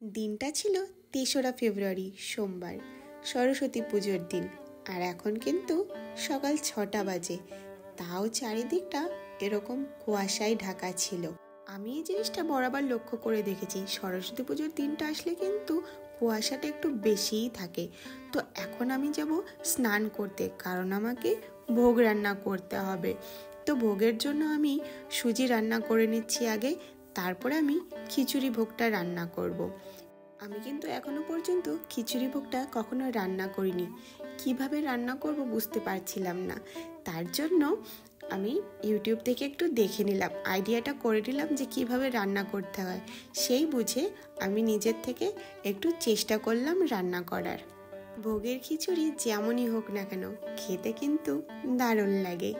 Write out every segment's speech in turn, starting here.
দিনটা ছিল ৩রা ফেব্রুয়ারি সোমবার, সরস্বতী পুজোর দিন। আর এখন কিন্তু সকাল ৬টা বাজে, তাও চারিদিকটা এরকম কুয়াশায় ঢাকা ছিল। আমি এই জিনিসটা বরাবর লক্ষ্য করে দেখেছি, সরস্বতী পুজোর দিনটা আসলে কিন্তু কুয়াশাটা একটু বেশিই থাকে। তো এখন আমি যাব স্নান করতে, কারণ আমাকে ভোগ রান্না করতে হবে। তো ভোগের জন্য আমি সুজি রান্না করে নিচ্ছি আগে, তারপরে আমি খিচুড়ি ভোগটা রান্না করব। আমি কিন্তু এখনো পর্যন্ত খিচুড়ি ভোগটা কখনো রান্না করিনি। কিভাবে রান্না করব বুঝতে পারছিলাম না, তার জন্য আমি ইউটিউব থেকে একটু দেখে নিলাম, আইডিয়াটা করে নিলাম যে কিভাবে রান্না করতে হয়। সেই বুঝে আমি নিজের থেকে একটু চেষ্টা করলাম রান্না করার। ভোগের খিচুড়ি যেমনই হোক না কেন, খেতে কিন্তু দারুণ লাগে।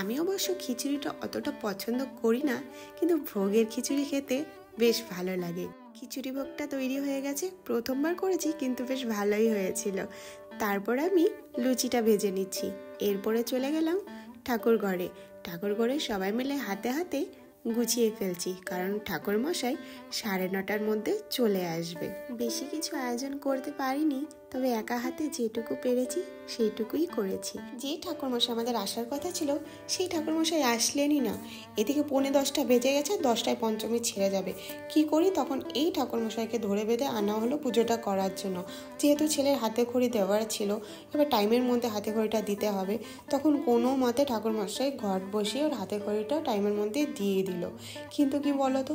আমি অবশ্য খিচুড়িটা অতটা পছন্দ করি না, কিন্তু ভোগের খিচুড়ি খেতে বেশ ভালো লাগে। খিচুড়ি ভোগটা তৈরি হয়ে গেছে, প্রথমবার করেছি কিন্তু বেশ ভালোই হয়েছিল। তারপর আমি লুচিটা ভেজে নিচ্ছি, এরপরে চলে গেলাম ঠাকুর ঘরে সবাই মিলে হাতে হাতে গুছিয়ে ফেলছি, কারণ ঠাকুর মশাই 9:30টার মধ্যে চলে আসবে। বেশি কিছু আয়োজন করতে পারিনি, তবে একা হাতে যেটুকু পেরেছি সেইটুকুই করেছি। যে ঠাকুরমশাই আমাদের আসার কথা ছিল সেই ঠাকুরমশাই আসলেনই না। এদিকে 9:45 বেজে গেছে, 10টায় পঞ্চমী ছেড়ে যাবে। কি করি তখন, এই ঠাকুরমশাইকে ধরে বেঁধে আনা হলো পুজোটা করার জন্য। যেহেতু ছেলের হাতে খড়ি দেওয়ার ছিল, এবার টাইমের মধ্যে হাতে খড়িটা দিতে হবে, তখন কোনো মতে ঠাকুরমশাই ঘট বসিয়ে ওর হাতে খড়িটা টাইমের মধ্যে দিয়ে দিল। কিন্তু কি বলতো,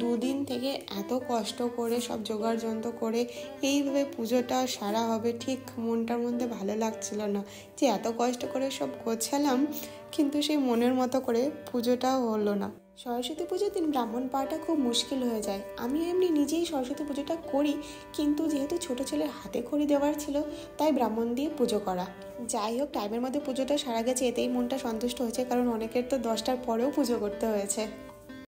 দুদিন থেকে এত কষ্ট করে সব জোগাড় যন্ত্র করে এইভাবে পুজোটা সারা হবে, ঠিক মনটার মধ্যে ভালো লাগছিল না যে এত কষ্ট করে সব গোছালাম, কিন্তু সেই মনের মতো করে পুজোটাও হলো না। সরস্বতী পুজোর দিন ব্রাহ্মণ পাওয়াটা খুব মুশকিল হয়ে যায়। আমি এমনি নিজেই সরস্বতী পুজোটা করি, কিন্তু যেহেতু ছোট ছেলের হাতে খড়ি দেওয়ার ছিল, তাই ব্রাহ্মণ দিয়ে পুজো করা। যাই হোক, টাইমের মধ্যে পুজোটা সারা গেছে, এতেই মনটা সন্তুষ্ট হয়েছে, কারণ অনেকের তো 10টার পরেও পুজো করতে হয়েছে।